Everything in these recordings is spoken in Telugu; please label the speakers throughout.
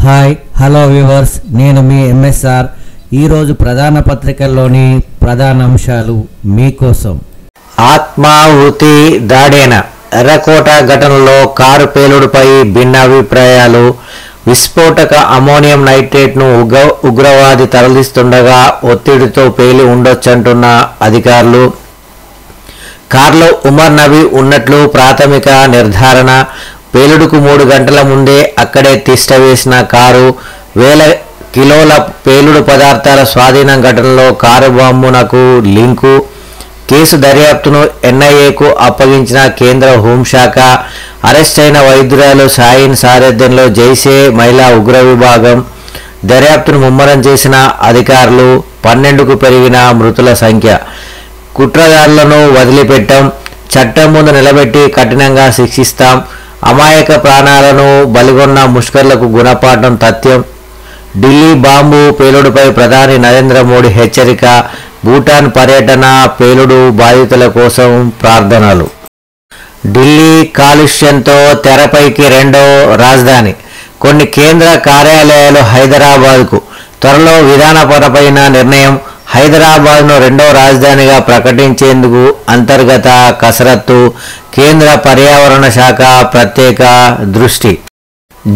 Speaker 1: హాయ్ హలో వ్యూవర్స్, నేను మీ ఎంఎస్ఆర్. ఈరోజు ప్రధాన పత్రికల్లోని ప్రధాన అంశాలు మీకోసం.
Speaker 2: ఆత్మాహుతి దాడేన ఎర్రకోట ఘటనలో కారు పేలుడుపై భిన్నాభిప్రాయాలు. విస్ఫోటక అమోనియం నైట్రేట్ను ఉగ్రవాది తరలిస్తుండగా ఒత్తిడితో పేలి ఉండొచ్చంటున్న అధికారులు. కారులో ఉమర్ నబీ ఉన్నట్లు ప్రాథమిక నిర్ధారణ. పేలుడుకు 3 గంటల ముందే అక్కడే తిష్టవేసిన కారు. వేల కిలోల పేలుడు పదార్థాల స్వాధీనం ఘటనలో కారు బాంబునకు లింకు. కేసు దర్యాప్తును ఎన్ఐఏకు అప్పగించిన కేంద్ర హోంశాఖ. అరెస్ట్ అయిన వైద్యురాలు షాహీన్ సారథ్యంలో జైషే మహిళా ఉగ్ర విభాగం. దర్యాప్తును ముమ్మరం చేసిన అధికారులు. 12కు పెరిగిన మృతుల సంఖ్య. కుట్రదారులను వదిలిపెట్టాం, చట్టం ముందు నిలబెట్టి కఠినంగా శిక్షిస్తాం. అమాయక ప్రాణాలను బలిగొన్న ముష్కర్లకు గుణపాఠం తథ్యం. ఢిల్లీ బాంబు పేలుడుపై ప్రధాని నరేంద్ర మోడీ హెచ్చరిక. భూటాన్ పర్యటన, పేలుడు బాధితుల కోసం ప్రార్థనలు. ఢిల్లీ కాలుష్యంతో తెరపైకి రెండో రాజధాని. కొన్ని కేంద్ర కార్యాలయాలు హైదరాబాద్కు. త్వరలో విధానపరమైన నిర్ణయం. హైదరాబాద్ను రెండో రాజధానిగా ప్రకటించేందుకు అంతర్గత కసరత్తు. కేంద్ర పర్యావరణ శాఖ ప్రత్యేక దృష్టి.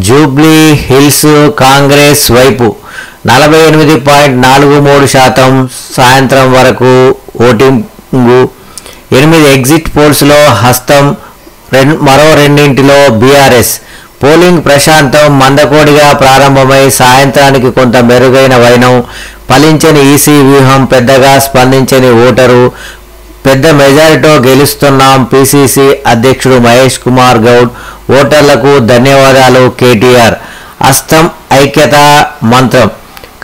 Speaker 2: జూబ్లీ హిల్స్ కాంగ్రెస్ వైపు 48.43% సాయంత్రం వరకు ఓటింగు. 8 ఎగ్జిట్ పోల్స్లో హస్తం, మరో 2 బీఆర్ఎస్. పోలింగ్ ప్రశాంతం, మందకోడిగా ప్రారంభమై సాయంత్రానికి కొంత మెరుగైన వైనం. ఫలించని ఈసీ వ్యూహం, పెద్దగా స్పందించని ఓటరు. పెద్ద మెజారిటీతో గెలుస్తున్నాం. పిసిసి అధ్యక్షుడు మహేష్ కుమార్ గౌడ్. ఓటర్లకు ధన్యవాదాలు కేటీఆర్. అస్తం ఐక్యత మంత్రం.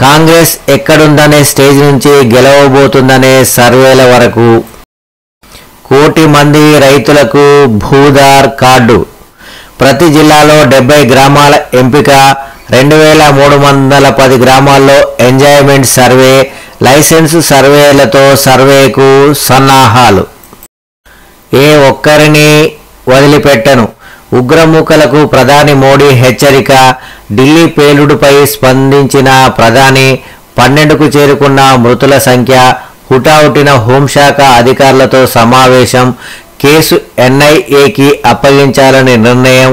Speaker 2: కాంగ్రెస్ ఎక్కడుందనే స్టేజ్ నుంచి గెలవబోతుందనే సర్వేల వరకు. 1 కోటి మంది రైతులకు భూధార్ కార్డు. ప్రతి జిల్లాలో 70 గ్రామాల ఎంపిక. 2310 గ్రామాల్లో ఎంజాయ్మెంట్ సర్వే. లైసెన్సు సర్వేలతో సర్వేకు సన్నాహాలు. ఏ ఒక్కరిని వదిలిపెట్టను. ఉగ్రమూకలకు ప్రధాని మోడీ హెచ్చరిక. ఢిల్లీ పేలుడుపై స్పందించిన ప్రధాని. 12కు చేరుకున్న మృతుల సంఖ్య. హుటాహుటిన హోంశాఖ అధికారులతో సమావేశం. కేసు ఎన్ఐఏకి అప్పగించాలని నిర్ణయం.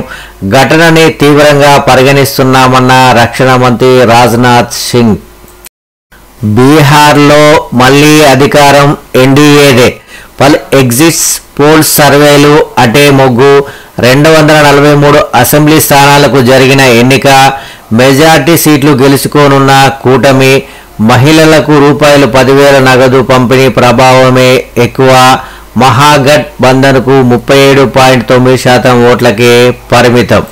Speaker 2: ఘటనని తీవ్రంగా పరిగణిస్తున్నామన్న రక్షణ మంత్రి రాజ్నాథ్ సింగ్. బీహార్లో మళ్లీ అధికారం ఎన్డీఏదే. పలు ఎగ్జిట్స్ పోల్స్ సర్వేలు అటే మొగ్గు. 243 అసెంబ్లీ స్థానాలకు జరిగిన ఎన్నిక. మెజార్టీ సీట్లు గెలుచుకోనున్న కూటమి. మహిళలకు ₹10,000 నగదు పంపిణీ ప్రభావమే ఎక్కువ. మహాగఠ్ బంధన్కు 37.9% ఓట్లకే పరిమితం.